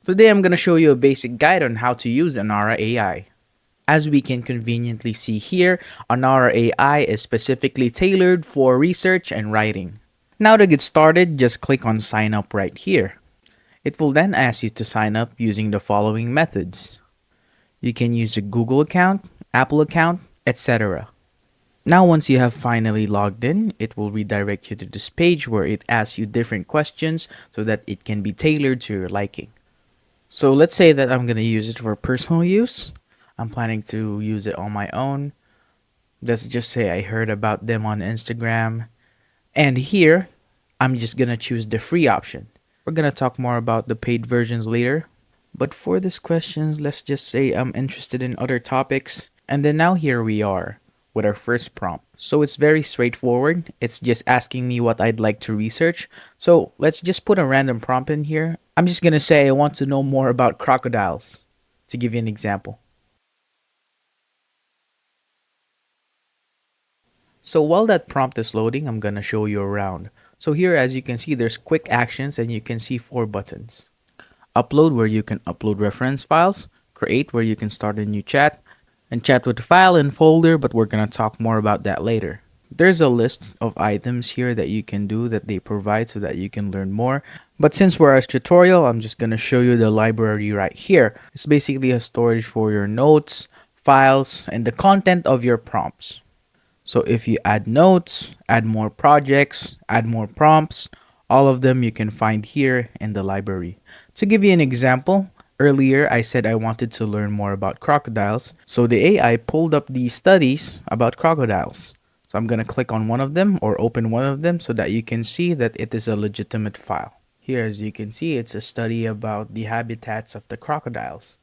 Today I'm going to show you a basic guide on how to use Anara AI. As we can conveniently see here, Anara AI is specifically tailored for research and writing. Now to get started, just click on sign up right here. It will then ask you to sign up using the following methods. You can use a Google account, Apple account, etc. Now once you have finally logged in, it will redirect you to this page where it asks you different questions so that it can be tailored to your liking. So let's say that I'm going to use it for personal use. I'm planning to use it on my own. Let's just say I heard about them on Instagram. And here, I'm just going to choose the free option. We're going to talk more about the paid versions later. But for this questions, let's just say I'm interested in other topics. And then now here we are with our first prompt. So it's very straightforward. It's just asking me what I'd like to research. So let's just put a random prompt in here. I'm just going to say I want to know more about crocodiles, to give you an example. So while that prompt is loading, I'm going to show you around. So here, as you can see, there's quick actions and you can see 4 buttons. Upload, where you can upload reference files. Create, where you can start a new chat. And chat with file and folder, but we're going to talk more about that later. There's a list of items here that you can do that they provide so that you can learn more. But since we're a tutorial, I'm just going to show you the library right here. It's basically a storage for your notes, files, and the content of your prompts. So if you add notes, add more projects, add more prompts, all of them you can find here in the library. To give you an example, earlier I said I wanted to learn more about crocodiles, so the AI pulled up these studies about crocodiles. So I'm going to click on one of them or open one of them so that you can see that it is a legitimate file. Here, as you can see, it's a study about the habitats of the crocodiles.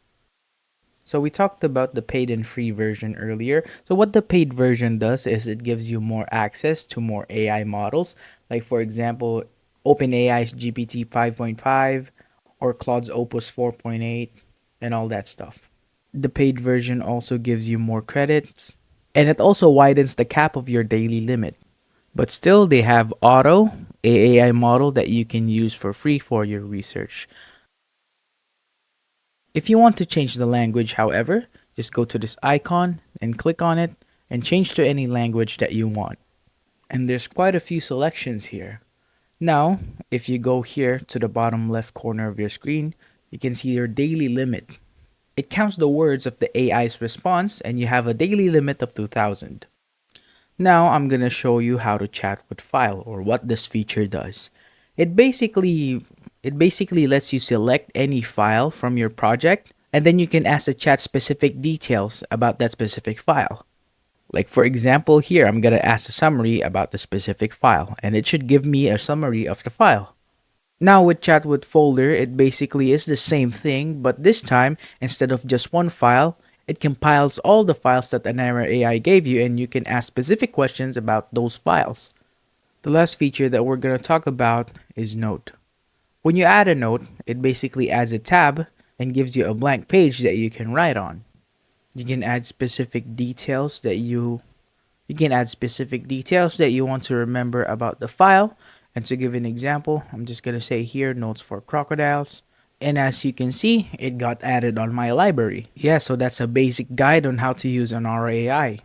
So we talked about the paid and free version earlier. So what the paid version does is it gives you more access to more AI models. Like for example, OpenAI's GPT 5.5 or Claude's Opus 4.8 and all that stuff. The paid version also gives you more credits and it also widens the cap of your daily limit. But still, they have Auto, a AI model that you can use for free for your research. If you want to change the language, however, just go to this icon and click on it and change to any language that you want. And there's quite a few selections here. Now, if you go here to the bottom left corner of your screen, you can see your daily limit. It counts the words of the AI's response and you have a daily limit of 2000. Now I'm going to show you how to chat with file or what this feature does. It basically it basically lets you select any file from your project and then you can ask the chat specific details about that specific file. Like for example, here I'm going to ask a summary about the specific file and it should give me a summary of the file. Now with chat with folder, it basically is the same thing, but this time instead of just one file, it compiles all the files that Anara AI gave you and you can ask specific questions about those files. The last feature that we're going to talk about is note. When you add a note, it basically adds a tab and gives you a blank page that you can write on. You can add specific details that you want to remember about the file. And to give an example, I'm just going to say here notes for crocodiles. And as you can see, it got added on my library. Yeah, so that's a basic guide on how to use an AI.